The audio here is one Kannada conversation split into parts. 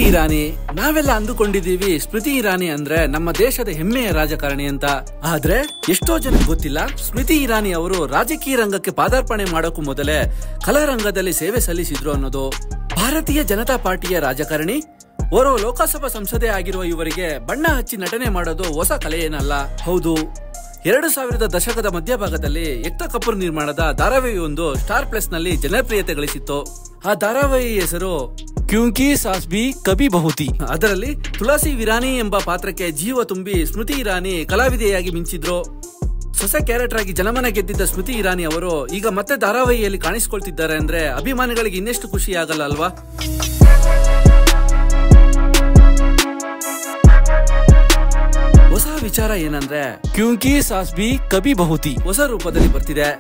ಇರಾನಿ. ನಾವೆಲ್ಲ ಅಂದುಕೊಂಡಿದ್ದೀವಿ ಸ್ಮೃತಿ ಇರಾನಿ ಅಂದ್ರೆ ನಮ್ಮ ದೇಶದ ಹೆಮ್ಮೆಯ ರಾಜಕಾರಣಿ ಅಂತ. ಆದ್ರೆ ಎಷ್ಟೋ ಜನ ಗೊತ್ತಿಲ್ಲ, ಸ್ಮೃತಿ ಇರಾನಿ ಅವರು ರಾಜಕೀಯ ರಂಗಕ್ಕೆ ಪಾದಾರ್ಪಣೆ ಮಾಡೋಕು ಮೊದಲೇ ಕಲಾರಂಗದಲ್ಲಿ ಸೇವೆ ಸಲ್ಲಿಸಿದ್ರು ಅನ್ನೋದು. ಭಾರತೀಯ ಜನತಾ ಪಾರ್ಟಿಯ ರಾಜಕಾರಣಿ, ಓರ್ವ ಲೋಕಸಭಾ ಸಂಸದೆ ಆಗಿರುವ ಇವರಿಗೆ ಬಣ್ಣ ಹಚ್ಚಿ ನಟನೆ ಮಾಡೋದು ಹೊಸ ಕಲೆ ಏನಲ್ಲ. ಹೌದು, 2000 ದಶಕದ ಮಧ್ಯಭಾಗದಲ್ಲಿ ಏಕ್ತಾ ಕಪೂರ್ ನಿರ್ಮಾಣದ ಧಾರಾವಾಹಿ ಒಂದು ಸ್ಟಾರ್ ಪ್ಲಸ್ ನಲ್ಲಿ ಜನಪ್ರಿಯತೆ ಗಳಿಸಿತ್ತು. ಆ ಧಾರಾವಾಹಿ ಹೆಸರು ಕ್ಯೂಂಕಿ ಸಾಸ್ ಭಿ ಕಭಿ ಬಹು ಥಿ. ಅದರಲ್ಲಿ ತುಳಸಿ ವಿರಾನಿ ಎಂಬ ಪಾತ್ರಕ್ಕೆ ಜೀವ ತುಂಬಿ ಸ್ಮೃತಿ ಇರಾನಿ ಕಲಾವಿದೆಯಾಗಿ ಮಿಂಚಿದ್ರು. ಹೊಸ ಕ್ಯಾರೆಕ್ಟರ್ ಆಗಿ ಜನಮನ ಗೆದ್ದಿದ್ದ ಸ್ಮೃತಿ ಇರಾನಿ ಅವರು ಈಗ ಮತ್ತೆ ಧಾರಾವಾಹಿಯಲ್ಲಿ ಕಾಣಿಸಿಕೊಳ್ತಿದ್ದಾರೆ ಅಂದ್ರೆ ಅಭಿಮಾನಿಗಳಿಗೆ ಇನ್ನೆಷ್ಟು ಖುಷಿ ಆಗಲ್ಲ ಅಲ್ವಾ? ಹೊಸ ವಿಚಾರ ಏನಂದ್ರೆ ಕ್ಯೂಂಕಿ ಸಾಸ್ ಭಿ ಕಭಿ ಬಹು ಥಿ ಹೊಸ ರೂಪದಲ್ಲಿ ಬರ್ತಿದೆ.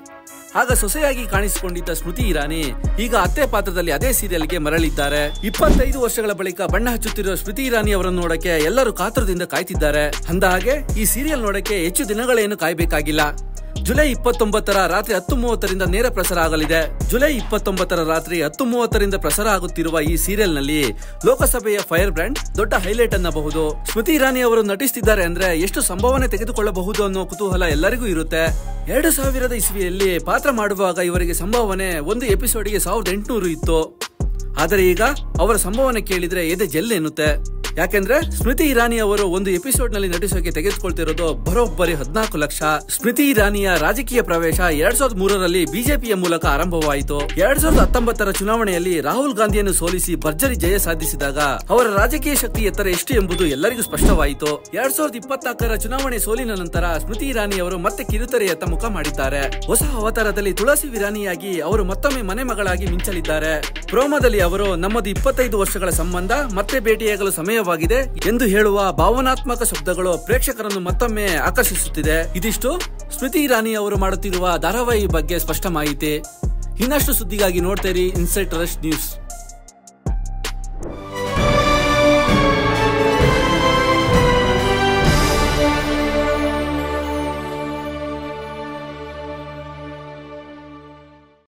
ಆಗ ಸೊಸೆಯಾಗಿ ಕಾಣಿಸಿಕೊಂಡಿದ್ದ ಸ್ಮೃತಿ ಇರಾನಿ ಈಗ ಅತ್ತೆ ಪಾತ್ರದಲ್ಲಿ ಅದೇ ಸೀರಿಯಲ್ಗೆ ಮರಳಿದ್ದಾರೆ. 25 ವರ್ಷಗಳ ಬಳಿಕ ಬಣ್ಣ ಹಚ್ಚುತ್ತಿರುವ ಸ್ಮೃತಿ ಇರಾನಿ ಅವರನ್ನು ನೋಡಕ್ಕೆ ಎಲ್ಲರೂ ಕಾತುರದಿಂದ ಕಾಯ್ತಿದ್ದಾರೆ. ಅಂದ ಹಾಗೆ ಈ ಸೀರಿಯಲ್ ನೋಡಕ್ಕೆ ಹೆಚ್ಚು ದಿನಗಳೇನು ಕಾಯ್ಬೇಕಾಗಿಲ್ಲ. ಜುಲೈ 29ರ ರಾತ್ರಿ 10:30ರಿಂದ ನೇರ ಪ್ರಸಾರ ಆಗಲಿದೆ. ಜುಲೈ 29ರ ರಾತ್ರಿ 10:30ರಿಂದ ಪ್ರಸಾರ ಆಗುತ್ತಿರುವ ಈ ಸೀರಿಯಲ್ ನಲ್ಲಿ ಲೋಕಸಭೆಯ ಫೈರ್ ಬ್ರ್ಯಾಂಡ್ ದೊಡ್ಡ ಹೈಲೈಟ್ ಅನ್ನಬಹುದು. ಸ್ಮೃತಿ ಇರಾನಿ ಅವರು ನಟಿಸುತ್ತಿದ್ದಾರೆ ಅಂದ್ರೆ ಎಷ್ಟು ಸಂಭಾವನೆ ತೆಗೆದುಕೊಳ್ಳಬಹುದು ಅನ್ನೋ ಕುತೂಹಲ ಎಲ್ಲರಿಗೂ ಇರುತ್ತೆ. 2000 ಇಸ್ವಿಯಲ್ಲಿ ಪಾತ್ರ ಮಾಡುವಾಗ ಇವರಿಗೆ ಸಂಭಾವನೆ ಒಂದು ಎಪಿಸೋಡ್ಗೆ 1800 ಇತ್ತು. ಆದರೆ ಈಗ ಅವರ ಸಂಭಾವನೆ ಕೇಳಿದ್ರೆ ಎದೆ ಜೆಲ್ ಎನ್ನುತ್ತೆ. ಯಾಕೆಂದ್ರೆ ಸ್ಮೃತಿ ಇರಾನಿ ಅವರು ಒಂದು ಎಪಿಸೋಡ್ ನಲ್ಲಿ ನಟಿಸೋಕೆ ತೆಗೆದುಕೊಳ್ತಿರೋದು ಬರೋಬ್ಬರಿ 14 ಲಕ್ಷ. ಸ್ಮೃತಿ ಇರಾನಿಯ ರಾಜಕೀಯ ಪ್ರವೇಶ 2003ರಲ್ಲಿ ಬಿಜೆಪಿಯ ಮೂಲಕ ಆರಂಭವಾಯಿತು. 2019ರ ಚುನಾವಣೆಯಲ್ಲಿ ರಾಹುಲ್ ಗಾಂಧಿಯನ್ನು ಸೋಲಿಸಿ ಭರ್ಜರಿ ಜಯ ಸಾಧಿಸಿದಾಗ ಅವರ ರಾಜಕೀಯ ಶಕ್ತಿ ಎತ್ತರ ಎಷ್ಟು ಎಂಬುದು ಎಲ್ಲರಿಗೂ ಸ್ಪಷ್ಟವಾಯಿತು. 2024ರ ಚುನಾವಣೆ ಸೋಲಿನ ನಂತರ ಸ್ಮೃತಿ ಇರಾನಿ ಅವರು ಮತ್ತೆ ಕಿರುತೆರೆಯತ್ತ ಮುಖ ಮಾಡಿದ್ದಾರೆ. ಹೊಸ ಅವತಾರದಲ್ಲಿ ತುಳಸಿ ವಿರಾನಿಯಾಗಿ ಅವರು ಮತ್ತೊಮ್ಮೆ ಮನೆ ಮಗಳಾಗಿ ಮಿಂಚಲಿದ್ದಾರೆ. ಪ್ರೋಮೋದಲ್ಲಿ ಅವರು ನಮ್ಮದು 25 ವರ್ಷಗಳ ಸಂಬಂಧ ಮತ್ತೆ ಭೇಟಿಯಾಗಲು ಸಮಯವಾಗಿದೆ ಎಂದು ಹೇಳುವ ಭಾವನಾತ್ಮಕ ಶಬ್ದಗಳು ಪ್ರೇಕ್ಷಕರನ್ನು ಮತ್ತೊಮ್ಮೆ ಆಕರ್ಷಿಸುತ್ತಿದೆ. ಇದಿಷ್ಟು ಸ್ಮೃತಿ ಇರಾನಿ ಅವರು ಮಾಡುತ್ತಿರುವ ಧಾರಾವಾಹಿ ಬಗ್ಗೆ ಸ್ಪಷ್ಟ ಮಾಹಿತಿ. ಇನ್ನಷ್ಟು ಸುದ್ದಿಗಾಗಿ ನೋಡ್ತೀರಿ ಇನ್ಸೈಟ್ ರಶ್ ನ್ಯೂಸ್.